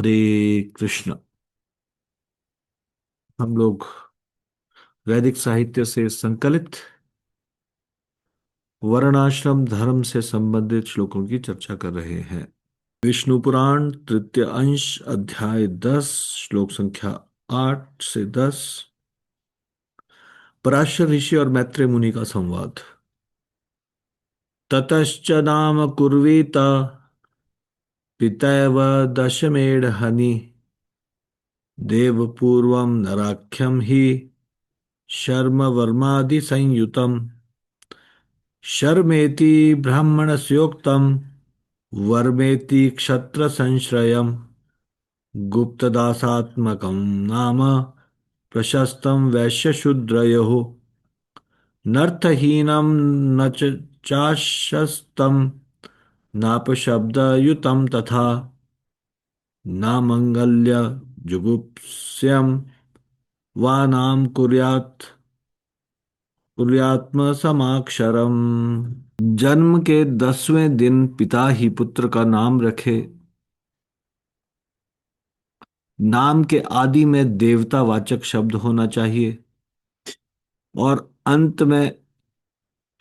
हरे कृष्ण। हम लोग वैदिक साहित्य से संकलित वर्णाश्रम धर्म से संबंधित श्लोकों की चर्चा कर रहे हैं। विष्णु पुराण तृतीय अंश अध्याय 10 श्लोक संख्या 8 से 10। पराशर ऋषि और मैत्रेय मुनि का संवाद। ततश्च नाम कुर्वीत पितैव दशमेढ़नि देवपूर्वं नराख्यं हि शर्म वर्मादि संयुतम् शर्मेति ब्राह्मणस्योक्तम् वर्मेति क्षत्र संश्रयम् गुप्तदासात्मकं नाम प्रशस्तं वैश्यशूद्रयोः नर्थहीनं न चाशस्तं नापशब्दयुतं तथा नामङ्गल्य जुगुप्स्यं वा नाम कुर्यात्म समाक्षरम। जन्म के 10वें दिन पिता ही पुत्र का नाम रखे। नाम के आदि में देवता वाचक शब्द होना चाहिए और अंत में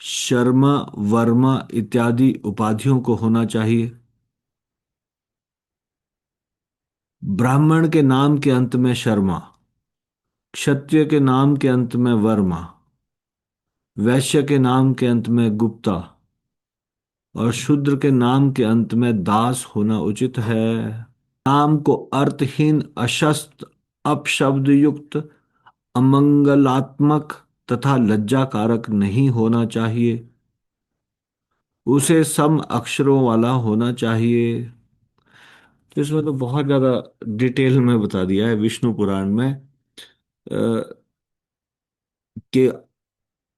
शर्मा वर्मा इत्यादि उपाधियों को होना चाहिए। ब्राह्मण के नाम के अंत में शर्मा, क्षत्रिय के नाम के अंत में वर्मा, वैश्य के नाम के अंत में गुप्ता और शूद्र के नाम के अंत में दास होना उचित है। नाम को अर्थहीन, अशस्त, अपशब्द युक्त, अमंगलात्मक तथा लज्जाकारक नहीं होना चाहिए। उसे सम अक्षरों वाला होना चाहिए। तो इसमें तो बहुत ज्यादा डिटेल में बता दिया है विष्णु पुराण में कि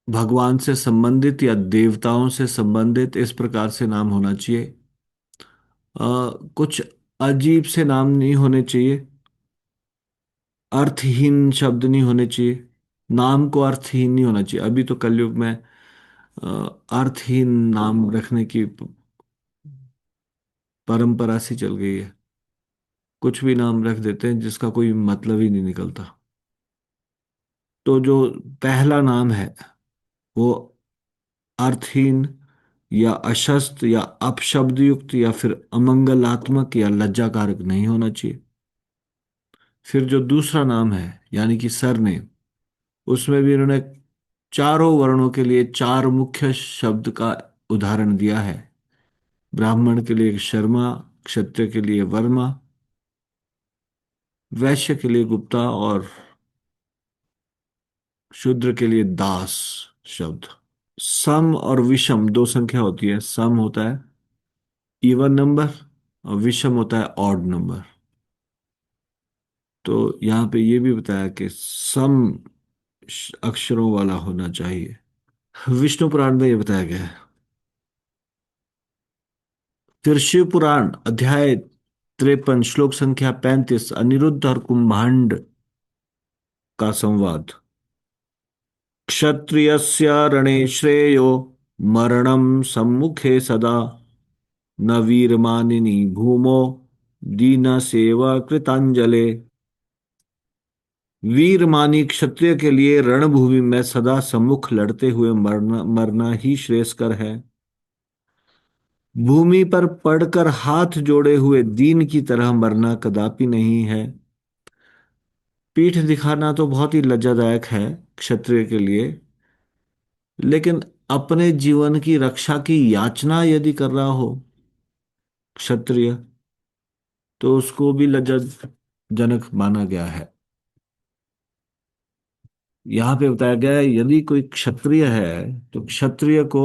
भगवान से संबंधित या देवताओं से संबंधित इस प्रकार से नाम होना चाहिए। कुछ अजीब से नाम नहीं होने चाहिए। अर्थहीन शब्द नहीं होने चाहिए। नाम को अर्थहीन नहीं होना चाहिए। अभी तो कलयुग में अर्थहीन नाम रखने की परंपरा सी चल गई है। कुछ भी नाम रख देते हैं जिसका कोई मतलब ही नहीं निकलता। तो जो पहला नाम है वो अर्थहीन या अशस्त या अपशब्दयुक्त या फिर अमंगलात्मक या लज्जाकारक नहीं होना चाहिए। फिर जो दूसरा नाम है यानी कि सरनेम, उसमें भी इन्होंने चारों वर्णों के लिए चार मुख्य शब्द का उदाहरण दिया है। ब्राह्मण के लिए शर्मा, क्षत्रिय के लिए वर्मा, वैश्य के लिए गुप्ता और शूद्र के लिए दास शब्द। सम और विषम दो संख्या होती है। सम होता है इवन नंबर और विषम होता है ऑड नंबर। तो यहाँ पे ये भी बताया कि सम अक्षरों वाला होना चाहिए। विष्णु पुराण में ये बताया गया है। फिर शिव पुराण अध्याय 53 श्लोक संख्या 35 अनिरुद्ध और कुंभांड का संवाद। क्षत्रियस्य रणे श्रेयो मरणं सम्मुखे सदा न वीरमानिनी भूमो दीनसेवा कृतांजले। वीरमानी क्षत्रिय के लिए रणभूमि में सदा सम्मुख लड़ते हुए मरना मरना ही श्रेयस्कर है। भूमि पर पड़कर हाथ जोड़े हुए दीन की तरह मरना कदापि नहीं है। पीठ दिखाना तो बहुत ही लज्जादायक है क्षत्रिय के लिए, लेकिन अपने जीवन की रक्षा की याचना यदि कर रहा हो क्षत्रिय तो उसको भी लज्जाजनक माना गया है। यहाँ पे बताया गया है यदि कोई क्षत्रिय है तो क्षत्रिय को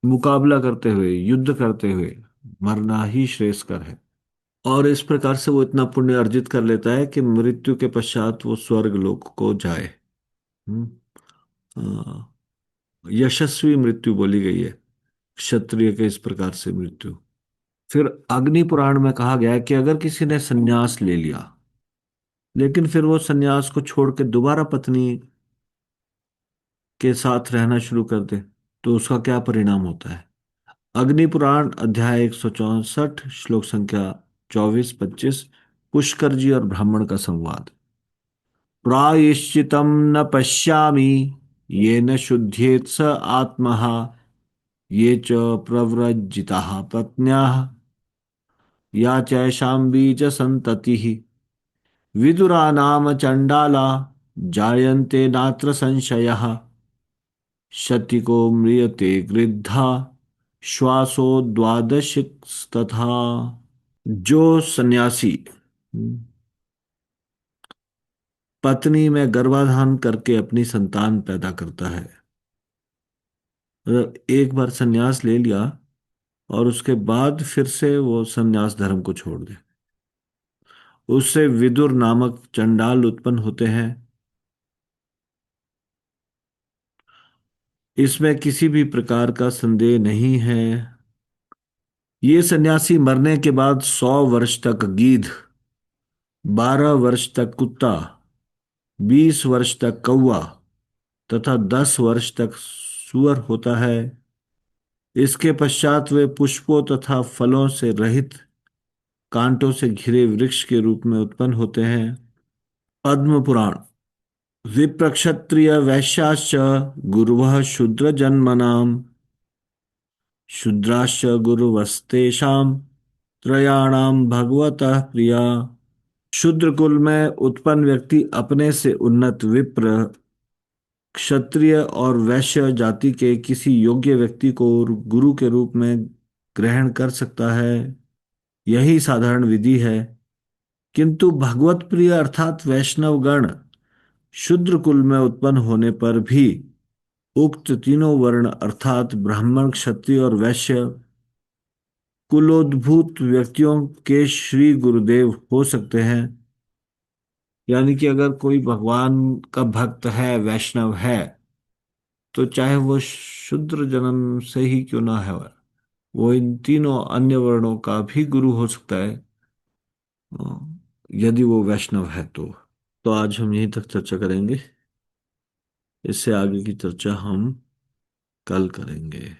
मुकाबला करते हुए, युद्ध करते हुए मरना ही श्रेयस्कर है। और इस प्रकार से वो इतना पुण्य अर्जित कर लेता है कि मृत्यु के पश्चात वो स्वर्ग लोक को जाए। हम्म, अ, यशस्वी मृत्यु बोली गई है क्षत्रिय के इस प्रकार से मृत्यु। फिर अग्नि पुराण में कहा गया है कि अगर किसी ने संन्यास ले लिया लेकिन फिर वो संन्यास को छोड़ के दोबारा पत्नी के साथ रहना शुरू कर दे तो उसका क्या परिणाम होता है। अग्नि पुराण अध्याय 164 श्लोक संख्या 24-25। पुष्कर जी और ब्राह्मण का संवाद। प्रायश्चितम न पश्यामि ये न शुद्धेत स आत्मः ये च प्रव्रजिताः पत्न्याः या चैषां बीज संततिः विदुरानाम चंडाला जायन्ते नात्र संशयः शतिको म्रियते गृद्धा श्वासो द्वादशिस्तथा। जो सन्यासी पत्नी में गर्भाधान करके अपनी संतान पैदा करता है, मतलब एक बार संन्यास ले लिया और उसके बाद फिर से वो संन्यास धर्म को छोड़ दे, उससे विदुर नामक चंडाल उत्पन्न होते हैं। इसमें किसी भी प्रकार का संदेह नहीं है। ये सन्यासी मरने के बाद 100 वर्ष तक गीध, 12 वर्ष तक कुत्ता, 20 वर्ष तक कौवा तथा 10 वर्ष तक सूअर होता है। इसके पश्चात वे पुष्पों तथा फलों से रहित कांटों से घिरे वृक्ष के रूप में उत्पन्न होते हैं। पद्म पुराण। विप्रक्षत्रिय वैश्याश्च गुरुवः शूद्र जन्मनाम शूद्राश्च गुरुवस्तेषां त्रयाणाम भगवतः प्रिया। शूद्र कुल में उत्पन्न व्यक्ति अपने से उन्नत विप्र, क्षत्रिय और वैश्य जाति के किसी योग्य व्यक्ति को गुरु के रूप में ग्रहण कर सकता है, यही साधारण विधि है। किंतु भगवत प्रिय अर्थात वैष्णव गण शूद्र कुल में उत्पन्न होने पर भी उक्त तीनों वर्ण अर्थात ब्राह्मण, क्षत्रिय और वैश्य कुलोद्भूत व्यक्तियों के श्री गुरुदेव हो सकते हैं। यानी कि अगर कोई भगवान का भक्त है, वैष्णव है, तो चाहे वो शूद्र जन्म से ही क्यों ना है, वो इन तीनों अन्य वर्णों का भी गुरु हो सकता है, यदि वो वैष्णव है तो आज हम यहीं तक चर्चा करेंगे। इससे आगे की चर्चा हम कल करेंगे।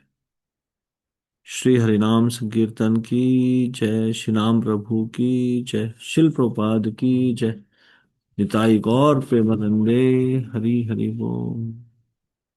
श्री हरिनाम संकीर्तन की जय। श्री राम प्रभु की जय। शिल प्रभुपाद की जय। निताई गौर प्रेमानंदे। हरि हरि बोल।